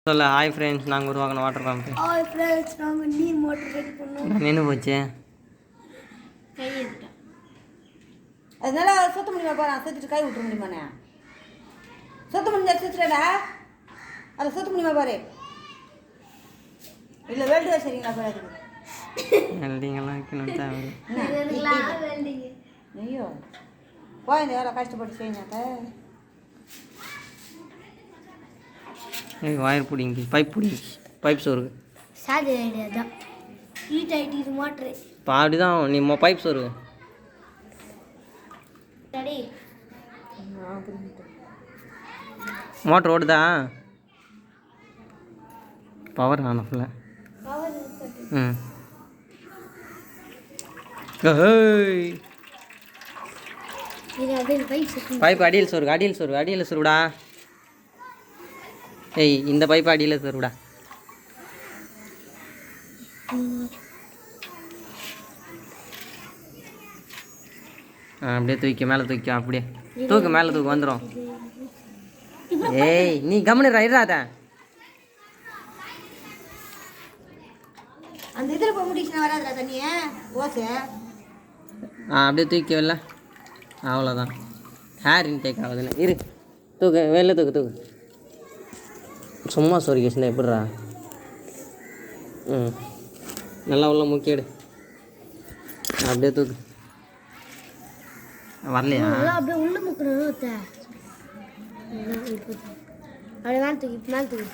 சொல்ல hi friends, நாங்கள் உருவாக்கின வாட்டர் பம்ப்பு. ஹாய் ஃப்ரெண்ட்ஸ், நாங்கள் நீர் மோட்டர் ரெடி பண்ணோம். நின்று போச்சு. கை எடுத்துட்டேன். அதனால சுத்த முடியுமா பாரு, சுத்திட்டு கை விட்டுற முடியுமாண்ணே? சுத்த முடிஞ்சா சுத்துறடா, அதை சுத்த முடியுமா பாரு. இல்லை வெல்டு சரிங்களா பாரு. வெல்டிங்கெல்லாம் வைக்கணும் தேவை. ஐயோ குழந்தை எவ்வளோ கஷ்டப்பட்டு செய்யினாக்க. வயர் பிடிங்கி பைப் சோறு சார்ஜ் ஐடியா தான் ஹீட் ஆகிட்டு இது மோட்ரு. இப்போ அப்படி தான் நீ பைப் சோறு ரெடி. மோட்ரு ஓடுதா? பவர் ஆன ஃபுல்லாக. ம் பைப் அடியில் சொருடா. ஏய், இந்த பைப் அடியில் சொருடா. அப்படியே தூக்கி மேலே தூக்கி, அப்படியே தூக்கு மேலே தூக்கு வந்துடும். ஏய், நீ கம்முன்னு இராத. அந்த இதில் போக முடிச்சுன்னா வராதுடா தண்ணியே ஓசை. அப்படியே தூக்கி வெளில, அவ்வளோதான். ஹேர் இன்டேக் ஆகுதுன்னு இரு. தூக்கு வெளில தூக்கு. சும்மா சொரிக்கேஷன் எப்படிரா? நல்லா உள்ள முக்கியடு. அப்படியே தூக்கு. வரலையா? அப்படியே உள்ள முக்கணும். அப்படியே மேலே தூக்கி